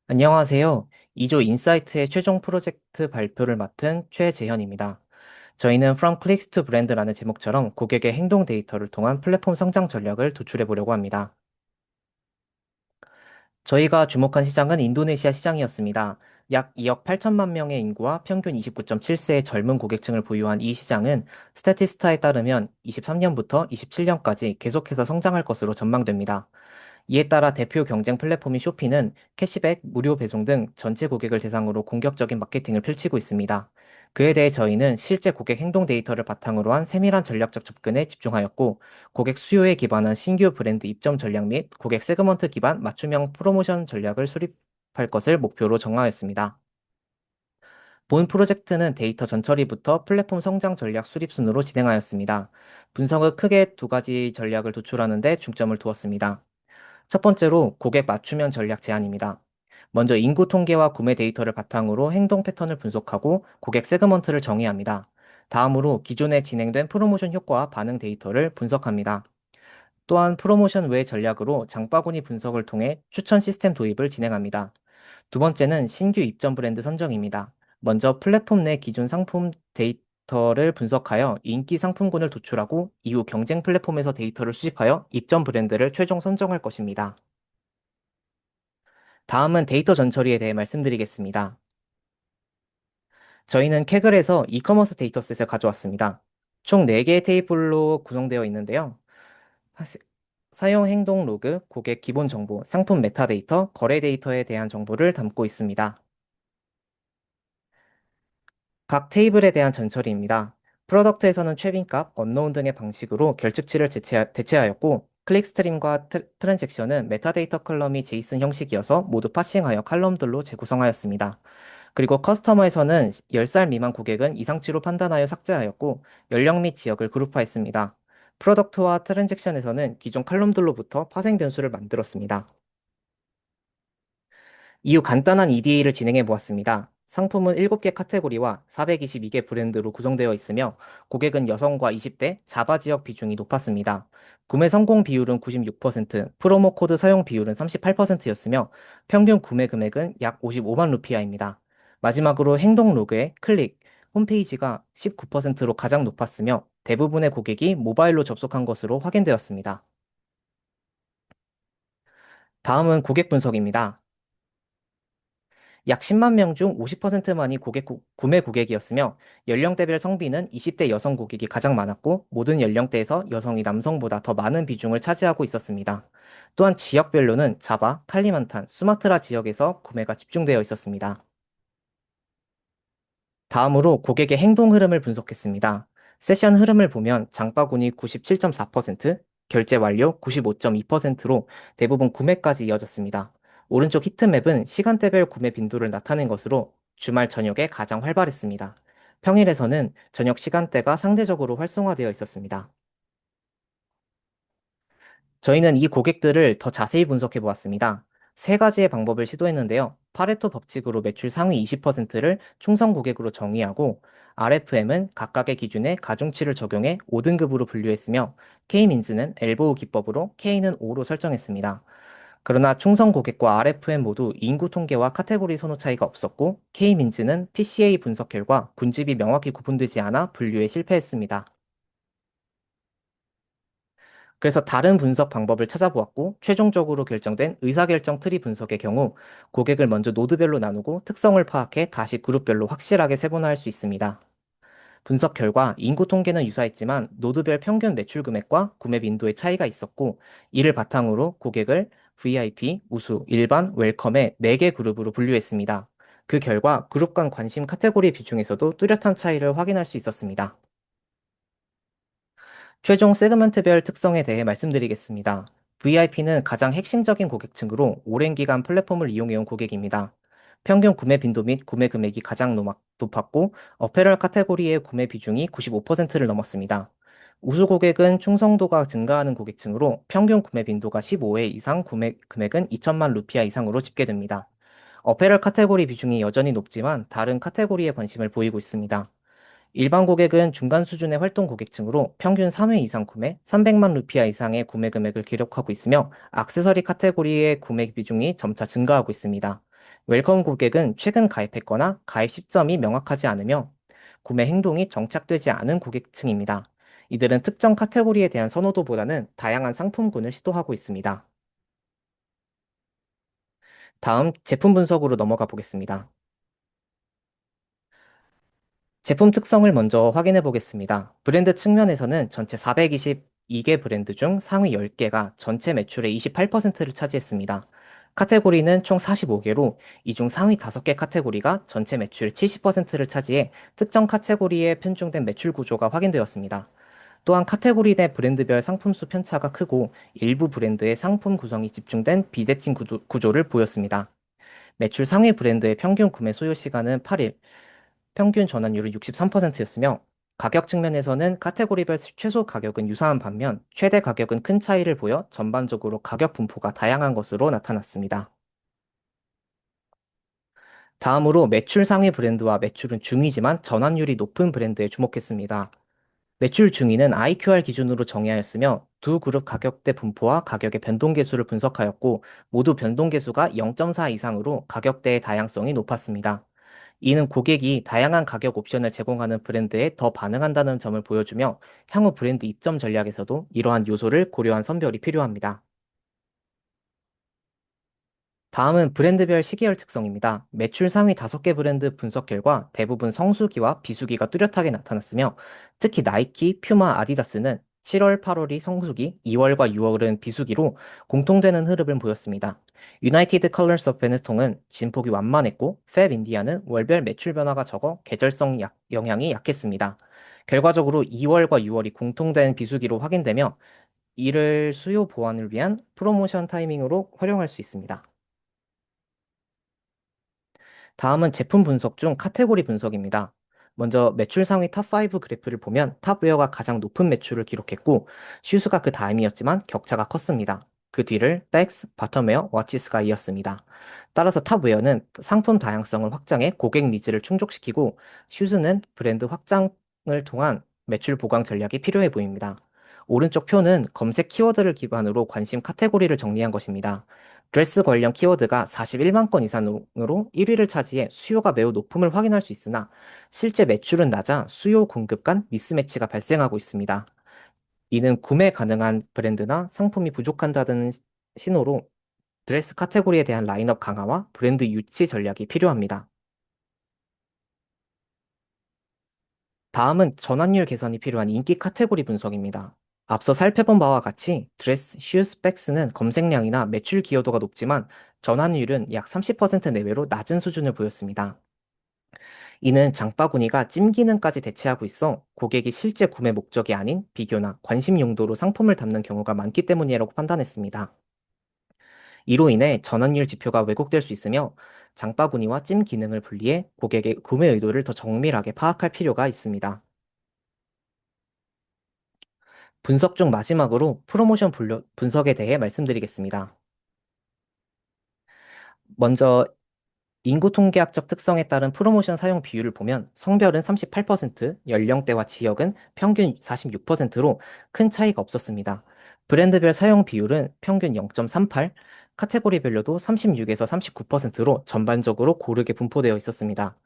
안녕하세요. 2조 인사이트의 최종 프로젝트 발표를 맡은 최재현입니다. 저희는 From Clicks to Brand라는 제목처럼 고객의 행동 데이터를 통한 플랫폼 성장 전략을 도출해 보려고 합니다. 저희가 주목한 시장은 인도네시아 시장이었습니다. 약 2억 8천만 명의 인구와 평균 29.7세의 젊은 고객층을 보유한 이 시장은 스태티스타에 따르면 23년부터 27년까지 계속해서 성장할 것으로 전망됩니다. 이에 따라 대표 경쟁 플랫폼인 쇼피는 캐시백, 무료 배송 등 전체 고객을 대상으로 공격적인 마케팅을 펼치고 있습니다. 그에 대해 저희는 실제 고객 행동 데이터를 바탕으로 한 세밀한 전략적 접근에 집중하였고, 고객 수요에 기반한 신규 브랜드 입점 전략 및 고객 세그먼트 기반 맞춤형 프로모션 전략을 수립할 것을 목표로 정하였습니다. 본 프로젝트는 데이터 전처리부터 플랫폼 성장 전략 수립 순으로 진행하였습니다. 분석을 크게 두 가지 전략을 도출하는 데 중점을 두었습니다. 첫 번째로 고객 맞춤형 전략 제안입니다. 먼저 인구 통계와 구매 데이터를 바탕으로 행동 패턴을 분석하고 고객 세그먼트를 정의합니다. 다음으로 기존에 진행된 프로모션 효과와 반응 데이터를 분석합니다. 또한 프로모션 외 전략으로 장바구니 분석을 통해 추천 시스템 도입을 진행합니다. 두 번째는 신규 입점 브랜드 선정입니다. 먼저 플랫폼 내 기존 상품 데이터를 분석하여 인기 상품군을 도출하고 이후 경쟁 플랫폼에서 데이터를 수집하여 입점 브랜드를 최종 선정할 것입니다. 다음은 데이터 전처리에 대해 말씀드리겠습니다. 저희는 캐글에서 이커머스 데이터셋을 가져왔습니다. 총 4개의 테이블로 구성되어 있는데요. 사실- 사용 행동 로그, 고객 기본 정보, 상품 메타데이터, 거래 데이터에 대한 정보를 담고 있습니다. 각 테이블에 대한 전처리입니다. 프로덕트에서는 최빈값, 언노운 등의 방식으로 결측치를 대체하였고, 클릭스트림과 트랜잭션은 메타데이터 컬럼이 제이슨 형식이어서 모두 파싱하여 칼럼들로 재구성하였습니다. 그리고 커스터머에서는 10살 미만 고객은 이상치로 판단하여 삭제하였고, 연령 및 지역을 그룹화했습니다. 프로덕트와 트랜잭션에서는 기존 칼럼들로부터 파생 변수를 만들었습니다. 이후 간단한 EDA를 진행해 보았습니다. 상품은 7개 카테고리와 422개 브랜드로 구성되어 있으며 고객은 여성과 20대, 자바 지역 비중이 높았습니다. 구매 성공 비율은 96%, 프로모 코드 사용 비율은 38%였으며 평균 구매 금액은 약 55만 루피아입니다. 마지막으로 행동 로그의 클릭, 홈페이지가 19%로 가장 높았으며 대부분의 고객이 모바일로 접속한 것으로 확인되었습니다. 다음은 고객 분석입니다. 약 10만 명 중 50%만이 구매 고객이었으며 연령대별 성비는 20대 여성 고객이 가장 많았고 모든 연령대에서 여성이 남성보다 더 많은 비중을 차지하고 있었습니다. 또한 지역별로는 자바, 칼리만탄, 수마트라 지역에서 구매가 집중되어 있었습니다. 다음으로 고객의 행동 흐름을 분석했습니다. 세션 흐름을 보면 장바구니 97.4%, 결제 완료 95.2%로 대부분 구매까지 이어졌습니다. 오른쪽 히트맵은 시간대별 구매 빈도를 나타낸 것으로 주말 저녁에 가장 활발했습니다. 평일에서는 저녁 시간대가 상대적으로 활성화되어 있었습니다. 저희는 이 고객들을 더 자세히 분석해 보았습니다. 세 가지의 방법을 시도했는데요. 파레토 법칙으로 매출 상위 20%를 충성 고객으로 정의하고 RFM은 각각의 기준에 가중치를 적용해 5등급으로 분류했으며 K민즈는 엘보우 기법으로 K는 5로 설정했습니다. 그러나 충성 고객과 RFM 모두 인구 통계와 카테고리 선호 차이가 없었고 K민즈는 PCA 분석 결과 군집이 명확히 구분되지 않아 분류에 실패했습니다. 그래서 다른 분석 방법을 찾아보았고, 최종적으로 결정된 의사결정 트리 분석의 경우, 고객을 먼저 노드별로 나누고 특성을 파악해 다시 그룹별로 확실하게 세분화할 수 있습니다. 분석 결과 인구 통계는 유사했지만 노드별 평균 매출 금액과 구매 빈도의 차이가 있었고, 이를 바탕으로 고객을 VIP, 우수, 일반, 웰컴의 4개 그룹으로 분류했습니다. 그 결과 그룹 간 관심 카테고리 비중에서도 뚜렷한 차이를 확인할 수 있었습니다. 최종 세그먼트별 특성에 대해 말씀드리겠습니다. VIP는 가장 핵심적인 고객층으로 오랜 기간 플랫폼을 이용해온 고객입니다. 평균 구매 빈도 및 구매 금액이 가장 높았고, 어페럴 카테고리의 구매 비중이 95%를 넘었습니다. 우수 고객은 충성도가 증가하는 고객층으로 평균 구매 빈도가 15회 이상 구매 금액은 2천만 루피아 이상으로 집계됩니다. 어페럴 카테고리 비중이 여전히 높지만 다른 카테고리에 관심을 보이고 있습니다. 일반 고객은 중간 수준의 활동 고객층으로 평균 3회 이상 구매, 300만 루피아 이상의 구매 금액을 기록하고 있으며 액세서리 카테고리의 구매 비중이 점차 증가하고 있습니다. 웰컴 고객은 최근 가입했거나 가입 시점이 명확하지 않으며 구매 행동이 정착되지 않은 고객층입니다. 이들은 특정 카테고리에 대한 선호도보다는 다양한 상품군을 시도하고 있습니다. 다음 제품 분석으로 넘어가 보겠습니다. 제품 특성을 먼저 확인해 보겠습니다. 브랜드 측면에서는 전체 422개 브랜드 중 상위 10개가 전체 매출의 28%를 차지했습니다. 카테고리는 총 45개로 이 중 상위 5개 카테고리가 전체 매출의 70%를 차지해 특정 카테고리에 편중된 매출 구조가 확인되었습니다. 또한 카테고리 내 브랜드별 상품수 편차가 크고 일부 브랜드의 상품 구성이 집중된 비대칭 구조를 보였습니다. 매출 상위 브랜드의 평균 구매 소요 시간은 8일, 평균 전환율은 63%였으며 가격 측면에서는 카테고리별 최소 가격은 유사한 반면 최대 가격은 큰 차이를 보여 전반적으로 가격 분포가 다양한 것으로 나타났습니다. 다음으로 매출 상위 브랜드와 매출은 중이지만 전환율이 높은 브랜드에 주목했습니다. 매출 중위는 IQR 기준으로 정의하였으며 두 그룹 가격대 분포와 가격의 변동계수를 분석하였고 모두 변동계수가 0.4 이상으로 가격대의 다양성이 높았습니다. 이는 고객이 다양한 가격 옵션을 제공하는 브랜드에 더 반응한다는 점을 보여주며 향후 브랜드 입점 전략에서도 이러한 요소를 고려한 선별이 필요합니다. 다음은 브랜드별 시계열 특성입니다. 매출 상위 5개 브랜드 분석 결과 대부분 성수기와 비수기가 뚜렷하게 나타났으며 특히 나이키, 퓨마, 아디다스는 7월, 8월이 성수기, 2월과 6월은 비수기로 공통되는 흐름을 보였습니다. 유나이티드 컬러스 오브 베네통은 진폭이 완만했고 팹 인디아는 월별 매출 변화가 적어 계절성 영향이 약했습니다. 결과적으로 2월과 6월이 공통된 비수기로 확인되며 이를 수요 보완을 위한 프로모션 타이밍으로 활용할 수 있습니다. 다음은 제품 분석 중 카테고리 분석입니다. 먼저 매출 상위 탑5 그래프를 보면 탑웨어가 가장 높은 매출을 기록했고 슈즈가 그 다음이었지만 격차가 컸습니다. 그 뒤를 백스, 바텀웨어, 워치스가 이었습니다. 따라서 탑웨어는 상품 다양성을 확장해 고객 니즈를 충족시키고 슈즈는 브랜드 확장을 통한 매출 보강 전략이 필요해 보입니다. 오른쪽 표는 검색 키워드를 기반으로 관심 카테고리를 정리한 것입니다. 드레스 관련 키워드가 41만 건 이상으로 1위를 차지해 수요가 매우 높음을 확인할 수 있으나 실제 매출은 낮아 수요 공급 간 미스매치가 발생하고 있습니다. 이는 구매 가능한 브랜드나 상품이 부족한다는 신호로 드레스 카테고리에 대한 라인업 강화와 브랜드 유치 전략이 필요합니다. 다음은 전환율 개선이 필요한 인기 카테고리 분석입니다. 앞서 살펴본 바와 같이 드레스, 슈즈, 백스는 검색량이나 매출 기여도가 높지만 전환율은 약 30% 내외로 낮은 수준을 보였습니다. 이는 장바구니가 찜 기능까지 대체하고 있어 고객이 실제 구매 목적이 아닌 비교나 관심 용도로 상품을 담는 경우가 많기 때문이라고 판단했습니다. 이로 인해 전환율 지표가 왜곡될 수 있으며 장바구니와 찜 기능을 분리해 고객의 구매 의도를 더 정밀하게 파악할 필요가 있습니다. 분석 중 마지막으로 프로모션 분석에 대해 말씀드리겠습니다. 먼저 인구 통계학적 특성에 따른 프로모션 사용 비율을 보면 성별은 38%, 연령대와 지역은 평균 46%로 큰 차이가 없었습니다. 브랜드별 사용 비율은 평균 0.38, 카테고리별로도 36에서 39%로 전반적으로 고르게 분포되어 있었습니다.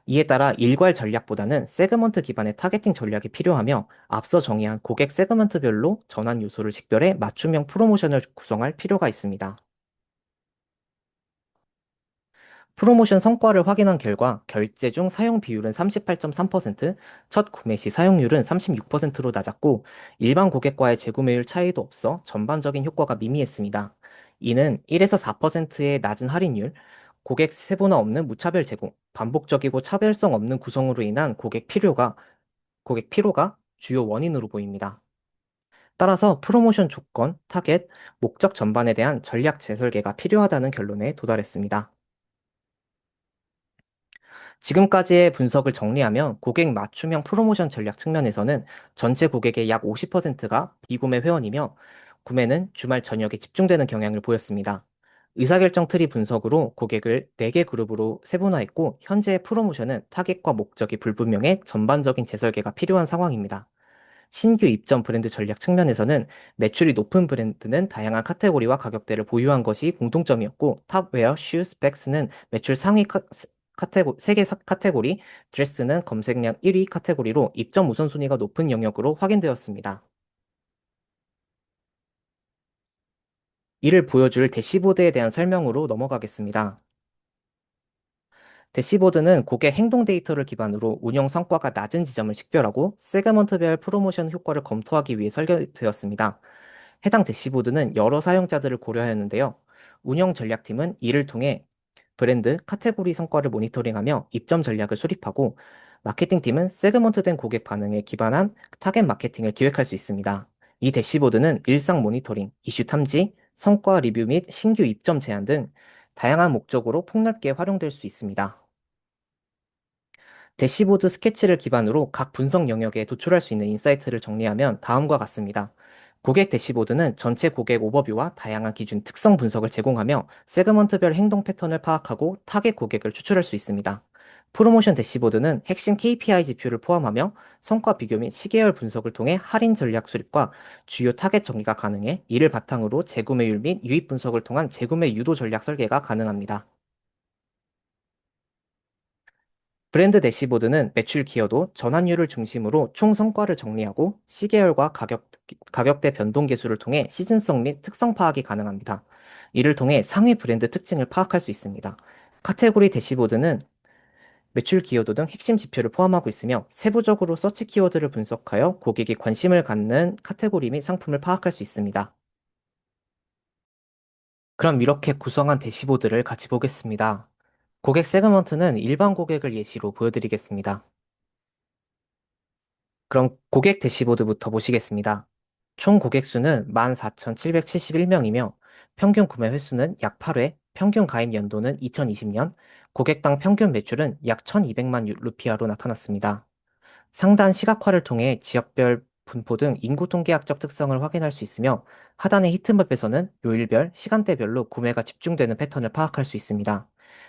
이에 따라 일괄 전략보다는 세그먼트 기반의 타겟팅 전략이 필요하며 앞서 정의한 고객 세그먼트별로 전환 요소를 식별해 맞춤형 프로모션을 구성할 필요가 있습니다. 프로모션 성과를 확인한 결과 결제 중 사용 비율은 38.3%, 첫 구매 시 사용률은 36%로 낮았고 일반 고객과의 재구매율 차이도 없어 전반적인 효과가 미미했습니다. 이는 1에서 4%의 낮은 할인율, 고객 세분화 없는 무차별 제공, 반복적이고 차별성 없는 구성으로 인한 고객 피로가 주요 원인으로 보입니다. 따라서 프로모션 조건, 타겟, 목적 전반에 대한 전략 재설계가 필요하다는 결론에 도달했습니다. 지금까지의 분석을 정리하면 고객 맞춤형 프로모션 전략 측면에서는 전체 고객의 약 50%가 비구매 회원이며 구매는 주말 저녁에 집중되는 경향을 보였습니다. 의사결정 트리 분석으로 고객을 4개 그룹으로 세분화했고 현재의 프로모션은 타겟과 목적이 불분명해 전반적인 재설계가 필요한 상황입니다. 신규 입점 브랜드 전략 측면에서는 매출이 높은 브랜드는 다양한 카테고리와 가격대를 보유한 것이 공통점이었고, 탑웨어, 슈즈, 백스는 매출 상위 카테고리, 세개 카테고리, 드레스는 검색량 1위 카테고리로 입점 우선순위가 높은 영역으로 확인되었습니다. 이를 보여줄 대시보드에 대한 설명으로 넘어가겠습니다. 대시보드는 고객 행동 데이터를 기반으로 운영 성과가 낮은 지점을 식별하고 세그먼트별 프로모션 효과를 검토하기 위해 설계되었습니다. 해당 대시보드는 여러 사용자들을 고려하였는데요. 운영 전략팀은 이를 통해 브랜드, 카테고리 성과를 모니터링하며 입점 전략을 수립하고, 마케팅팀은 세그먼트된 고객 반응에 기반한 타겟 마케팅을 기획할 수 있습니다. 이 대시보드는 일상 모니터링, 이슈 탐지, 성과 리뷰 및 신규 입점 제안 등 다양한 목적으로 폭넓게 활용될 수 있습니다. 대시보드 스케치를 기반으로 각 분석 영역에 도출할 수 있는 인사이트를 정리하면 다음과 같습니다. 고객 대시보드는 전체 고객 오버뷰와 다양한 기준 특성 분석을 제공하며 세그먼트별 행동 패턴을 파악하고 타겟 고객을 추출할 수 있습니다. 프로모션 대시보드는 핵심 KPI 지표를 포함하며 성과 비교 및 시계열 분석을 통해 할인 전략 수립과 주요 타겟 정의가 가능해, 이를 바탕으로 재구매율 및 유입 분석을 통한 재구매 유도 전략 설계가 가능합니다. 브랜드 대시보드는 매출 기여도, 전환율을 중심으로 총 성과를 정리하고 시계열과 가격대 변동 계수를 통해 시즌성 및 특성 파악이 가능합니다. 이를 통해 상위 브랜드 특징을 파악할 수 있습니다. 카테고리 대시보드는 매출 기여도 등 핵심 지표를 포함하고 있으며 세부적으로 서치 키워드를 분석하여 고객이 관심을 갖는 카테고리 및 상품을 파악할 수 있습니다. 그럼 이렇게 구성한 대시보드를 같이 보겠습니다. 고객 세그먼트는 일반 고객을 예시로 보여드리겠습니다. 그럼 고객 대시보드부터 보시겠습니다. 총 고객 수는 14,771명이며 평균 구매 횟수는 약 8회, 평균 가입 연도는 2020년, 고객당 평균 매출은 약 1,200만 루피아로 나타났습니다. 상단 시각화를 통해 지역별 분포 등 인구 통계학적 특성을 확인할 수 있으며, 하단의 히트맵에서는 요일별, 시간대별로 구매가 집중되는 패턴을 파악할 수 있습니다.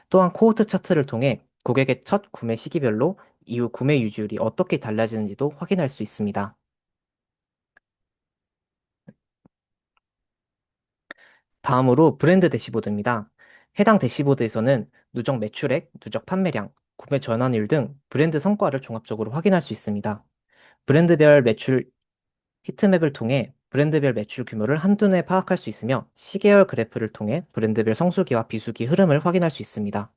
또한 코호트 차트를 통해 고객의 첫 구매 시기별로 이후 구매 유지율이 어떻게 달라지는지도 확인할 수 있습니다. 다음으로 브랜드 대시보드입니다. 해당 대시보드에서는 누적 매출액, 누적 판매량, 구매 전환율 등 브랜드 성과를 종합적으로 확인할 수 있습니다. 브랜드별 매출 히트맵을 통해 브랜드별 매출 규모를 한눈에 파악할 수 있으며, 시계열 그래프를 통해 브랜드별 성수기와 비수기 흐름을 확인할 수 있습니다.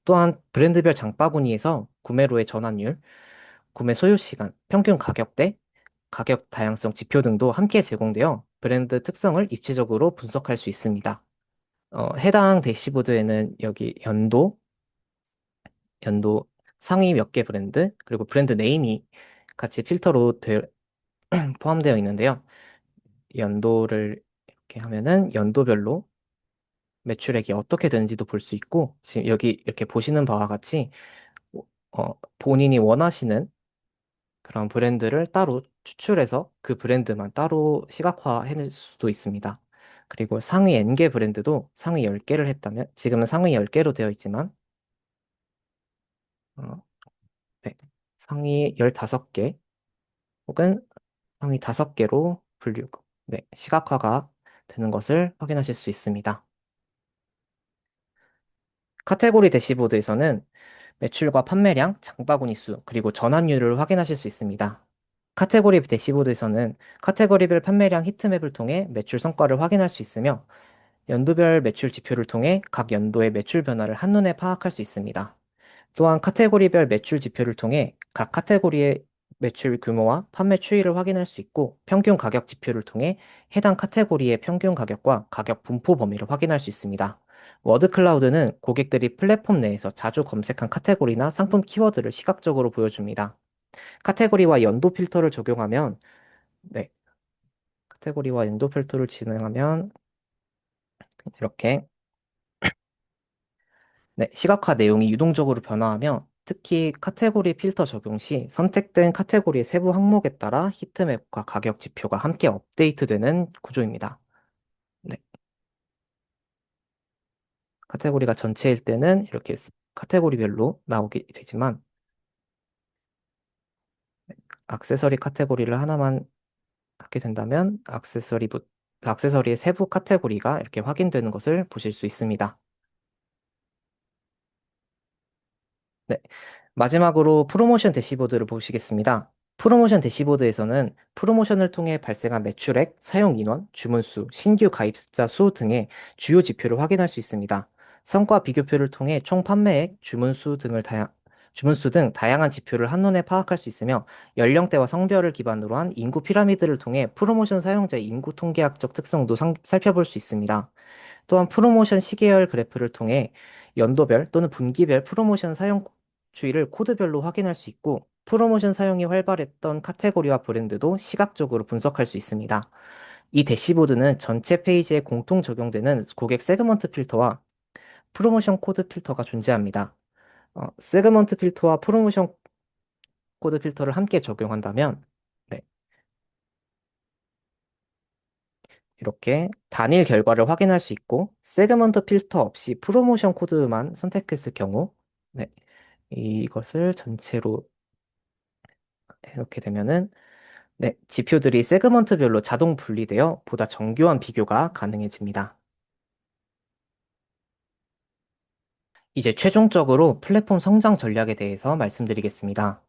또한 브랜드별 장바구니에서 구매로의 전환율, 구매 소요 시간, 평균 가격대, 가격 다양성 지표 등도 함께 제공되어 브랜드 특성을 입체적으로 분석할 수 있습니다. 해당 대시보드에는 여기 연도 상위 몇 개 브랜드, 그리고 브랜드 네임이 같이 포함되어 있는데요. 연도를 이렇게 하면은 연도별로 매출액이 어떻게 되는지도 볼 수 있고, 지금 여기 이렇게 보시는 바와 같이 본인이 원하시는 그런 브랜드를 따로 추출해서 그 브랜드만 따로 시각화해낼 수도 있습니다. 그리고 상위 N개 브랜드도 상위 10개를 했다면, 지금은 상위 10개로 되어 있지만, 어, 네, 상위 15개 혹은 상위 5개로 네, 시각화가 되는 것을 확인하실 수 있습니다. 카테고리 대시보드에서는 매출과 판매량, 장바구니 수, 그리고 전환율을 확인하실 수 있습니다. 카테고리 대시보드에서는 카테고리별 판매량 히트맵을 통해 매출 성과를 확인할 수 있으며, 연도별 매출 지표를 통해 각 연도의 매출 변화를 한눈에 파악할 수 있습니다. 또한 카테고리별 매출 지표를 통해 각 카테고리의 매출 규모와 판매 추이를 확인할 수 있고, 평균 가격 지표를 통해 해당 카테고리의 평균 가격과 가격 분포 범위를 확인할 수 있습니다. 워드 클라우드는 고객들이 플랫폼 내에서 자주 검색한 카테고리나 상품 키워드를 시각적으로 보여줍니다. 카테고리와 연도 필터를 적용하면, 네, 카테고리와 연도 필터를 진행하면 이렇게, 네, 시각화 내용이 유동적으로 변화하며, 특히 카테고리 필터 적용 시 선택된 카테고리의 세부 항목에 따라 히트맵과 가격 지표가 함께 업데이트되는 구조입니다. 네, 카테고리가 전체일 때는 카테고리별로 나오게 되지만, 액세서리 카테고리를 하나만 하게 된다면 액세서리의 세부 카테고리가 이렇게 확인되는 것을 보실 수 있습니다. 네. 마지막으로 프로모션 대시보드를 보시겠습니다. 프로모션 대시보드에서는 프로모션을 통해 발생한 매출액, 사용 인원, 주문 수, 신규 가입자 수 등의 주요 지표를 확인할 수 있습니다. 성과 비교표를 통해 총 판매액, 주문 수 등 다양한 지표를 한눈에 파악할 수 있으며 연령대와 성별을 기반으로 한 인구 피라미드를 통해 프로모션 사용자의 인구 통계학적 특성도 살펴볼 수 있습니다. 또한 프로모션 시계열 그래프를 통해 연도별 또는 분기별 프로모션 사용 추이를 코드별로 확인할 수 있고, 프로모션 사용이 활발했던 카테고리와 브랜드도 시각적으로 분석할 수 있습니다. 이 대시보드는 전체 페이지에 공통 적용되는 고객 세그먼트 필터와 프로모션 코드 필터가 존재합니다. 세그먼트 필터와 프로모션 코드 필터를 함께 적용한다면, 네, 이렇게 단일 결과를 확인할 수 있고, 세그먼트 필터 없이 프로모션 코드만 선택했을 경우, 네, 이것을 전체로 이렇게 되면은, 네, 지표들이 세그먼트별로 자동 분리되어 보다 정교한 비교가 가능해집니다. 이제 최종적으로 플랫폼 성장 전략에 대해서 말씀드리겠습니다.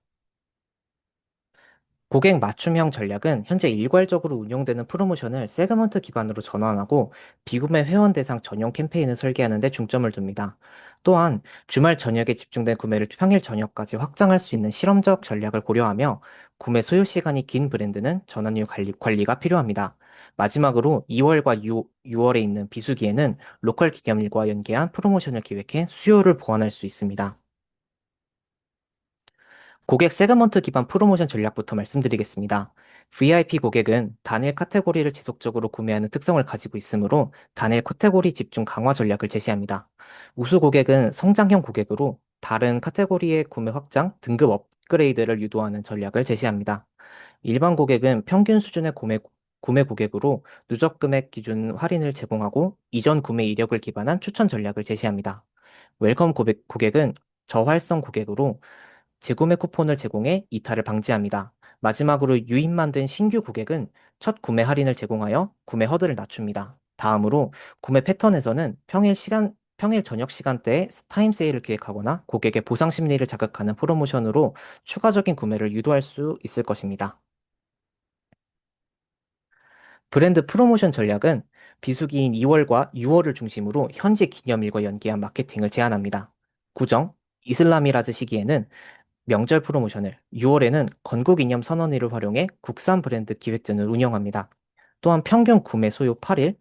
고객 맞춤형 전략은 현재 일괄적으로 운영되는 프로모션을 세그먼트 기반으로 전환하고 비구매 회원 대상 전용 캠페인을 설계하는 데 중점을 둡니다. 또한 주말 저녁에 집중된 구매를 평일 저녁까지 확장할 수 있는 실험적 전략을 고려하며 구매 소요 시간이 긴 브랜드는 전환율 관리가 필요합니다. 마지막으로 2월과 6월에 있는 비수기에는 로컬 기념일과 연계한 프로모션을 기획해 수요를 보완할 수 있습니다. 고객 세그먼트 기반 프로모션 전략부터 말씀드리겠습니다. VIP 고객은 단일 카테고리를 지속적으로 구매하는 특성을 가지고 있으므로 단일 카테고리 집중 강화 전략을 제시합니다. 우수 고객은 성장형 고객으로 다른 카테고리의 구매 확장, 등급 업그레이드를 유도하는 전략을 제시합니다. 일반 고객은 평균 수준의 구매 고객으로 누적 금액 기준 할인을 제공하고 이전 구매 이력을 기반한 추천 전략을 제시합니다. 웰컴 고객은 저활성 고객으로 재구매 쿠폰을 제공해 이탈을 방지합니다. 마지막으로 유입만 된 신규 고객은 첫 구매 할인을 제공하여 구매 허들을 낮춥니다. 다음으로 구매 패턴에서는 평일 저녁 시간대에 타임 세일을 기획하거나 고객의 보상 심리를 자극하는 프로모션으로 추가적인 구매를 유도할 수 있을 것입니다. 브랜드 프로모션 전략은 비수기인 2월과 6월을 중심으로 현지 기념일과 연계한 마케팅을 제한합니다. 구정, 이슬람이라즈 시기에는 명절 프로모션을, 6월에는 건국이념 선언일을 활용해 국산 브랜드 기획전을 운영합니다. 또한 평균 구매 소요 8일,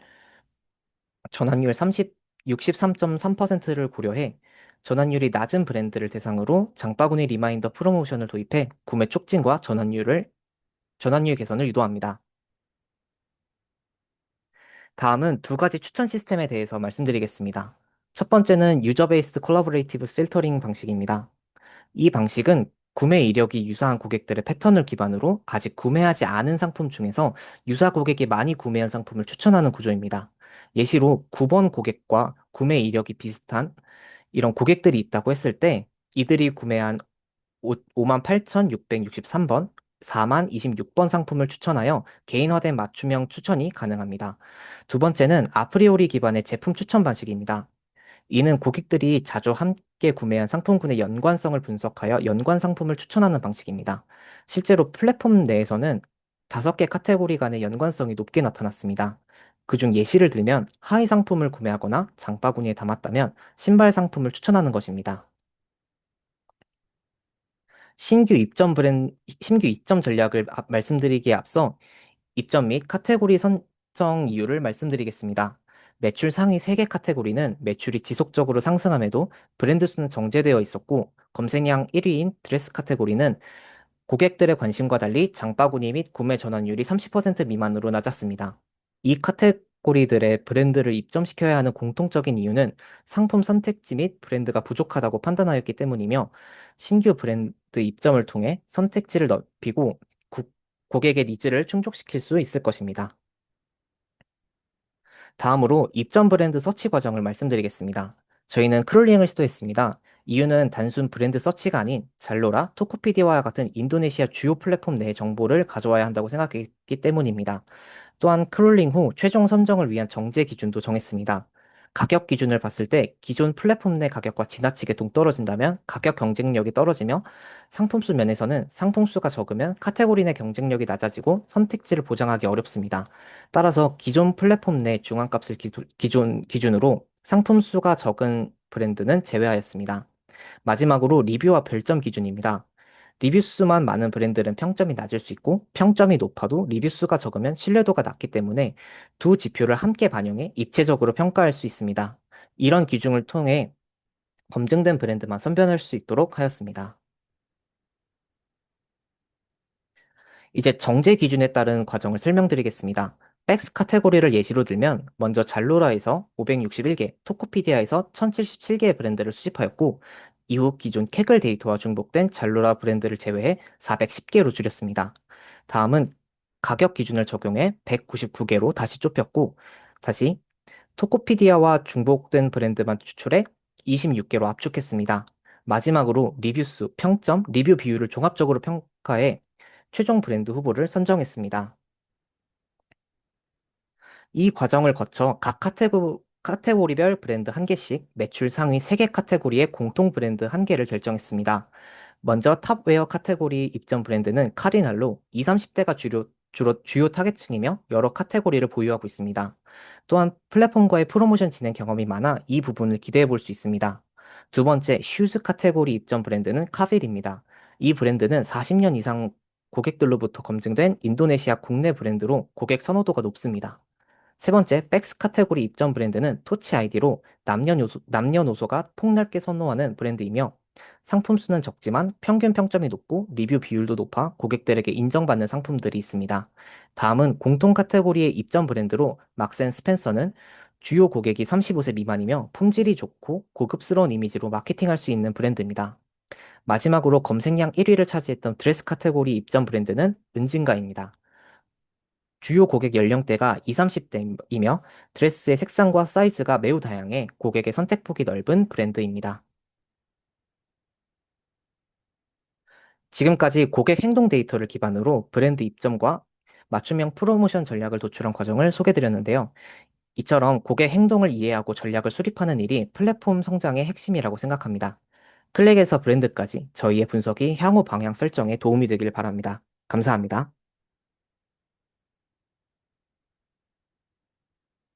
전환율 63.3%를 고려해 전환율이 낮은 브랜드를 대상으로 장바구니 리마인더 프로모션을 도입해 구매 촉진과 전환율 개선을 유도합니다. 다음은 두 가지 추천 시스템에 대해서 말씀드리겠습니다. 첫 번째는 유저 베이스드 콜라보레이티브 필터링 방식입니다. 이 방식은 구매 이력이 유사한 고객들의 패턴을 기반으로 아직 구매하지 않은 상품 중에서 유사 고객이 많이 구매한 상품을 추천하는 구조입니다. 예시로 9번 고객과 구매 이력이 비슷한 이런 고객들이 있다고 했을 때 이들이 구매한 58,663번, 4만 26번 상품을 추천하여 개인화된 맞춤형 추천이 가능합니다. 두 번째는 아프리오리 기반의 제품 추천 방식입니다. 이는 고객들이 자주 함께 구매한 상품군의 연관성을 분석하여 연관 상품을 추천하는 방식입니다. 실제로 플랫폼 내에서는 5개 카테고리 간의 연관성이 높게 나타났습니다. 그중 예시를 들면 하의 상품을 구매하거나 장바구니에 담았다면 신발 상품을 추천하는 것입니다. 신규 입점 전략을 말씀드리기에 앞서 입점 및 카테고리 선정 이유를 말씀드리겠습니다. 매출 상위 3개 카테고리는 매출이 지속적으로 상승함에도 브랜드 수는 정제되어 있었고, 검색량 1위인 드레스 카테고리는 고객들의 관심과 달리 장바구니 및 구매 전환율이 30% 미만으로 낮았습니다. 이 카테고리들의 브랜드를 입점시켜야 하는 공통적인 이유는 상품 선택지 및 브랜드가 부족하다고 판단하였기 때문이며, 신규 브랜드 입점을 통해 선택지를 넓히고 고객의 니즈를 충족시킬 수 있을 것입니다. 다음으로 입점 브랜드 서치 과정을 말씀드리겠습니다. 저희는 크롤링을 시도했습니다. 이유는 단순 브랜드 서치가 아닌 잘로라, 토코피디와와 같은 인도네시아 주요 플랫폼 내 정보를 가져와야 한다고 생각했기 때문입니다. 또한 크롤링 후 최종 선정을 위한 정제 기준도 정했습니다. 가격 기준을 봤을 때 기존 플랫폼 내 가격과 지나치게 동떨어진다면 가격 경쟁력이 떨어지며 상품 수 면에서는 상품 수가 적으면 카테고리 내 경쟁력이 낮아지고 선택지를 보장하기 어렵습니다. 따라서 기존 플랫폼 내 중앙값을 기준으로 상품 수가 적은 브랜드는 제외하였습니다. 마지막으로 리뷰와 별점 기준입니다. 리뷰 수만 많은 브랜드는 평점이 낮을 수 있고 평점이 높아도 리뷰 수가 적으면 신뢰도가 낮기 때문에 두 지표를 함께 반영해 입체적으로 평가할 수 있습니다. 이런 기준을 통해 검증된 브랜드만 선별할 수 있도록 하였습니다. 이제 정제 기준에 따른 과정을 설명드리겠습니다. 백스 카테고리를 예시로 들면 먼저 잘로라에서 561개, 토코피디아에서 1077개의 브랜드를 수집하였고 이후 기존 캐글 데이터와 중복된 잘로라 브랜드를 제외해 410개로 줄였습니다. 다음은 가격 기준을 적용해 199개로 다시 좁혔고 다시 토코피디아와 중복된 브랜드만 추출해 26개로 압축했습니다. 마지막으로 리뷰 수, 평점, 리뷰 비율을 종합적으로 평가해 최종 브랜드 후보를 선정했습니다. 이 과정을 거쳐 각 카테고리별 브랜드 한개씩 매출 상위 3개 카테고리의 공통 브랜드 한개를 결정했습니다. 먼저 탑웨어 카테고리 입점 브랜드는 카리날로 20, 30대가 주로 주요 타겟층이며 여러 카테고리를 보유하고 있습니다. 또한 플랫폼과의 프로모션 진행 경험이 많아 이 부분을 기대해 볼 수 있습니다. 두 번째, 슈즈 카테고리 입점 브랜드는 카빌입니다. 이 브랜드는 40년 이상 고객들로부터 검증된 인도네시아 국내 브랜드로 고객 선호도가 높습니다. 세 번째, 백스 카테고리 입점 브랜드는 토치 아이디로 남녀노소가 폭넓게 선호하는 브랜드이며 상품 수는 적지만 평균 평점이 높고 리뷰 비율도 높아 고객들에게 인정받는 상품들이 있습니다. 다음은 공통 카테고리의 입점 브랜드로 막센 스펜서는 주요 고객이 35세 미만이며 품질이 좋고 고급스러운 이미지로 마케팅할 수 있는 브랜드입니다. 마지막으로 검색량 1위를 차지했던 드레스 카테고리 입점 브랜드는 은진가입니다. 주요 고객 연령대가 20, 30대이며 드레스의 색상과 사이즈가 매우 다양해 고객의 선택폭이 넓은 브랜드입니다. 지금까지 고객 행동 데이터를 기반으로 브랜드 입점과 맞춤형 프로모션 전략을 도출한 과정을 소개드렸는데요. 이처럼 고객 행동을 이해하고 전략을 수립하는 일이 플랫폼 성장의 핵심이라고 생각합니다. 클릭에서 브랜드까지 저희의 분석이 향후 방향 설정에 도움이 되길 바랍니다. 감사합니다.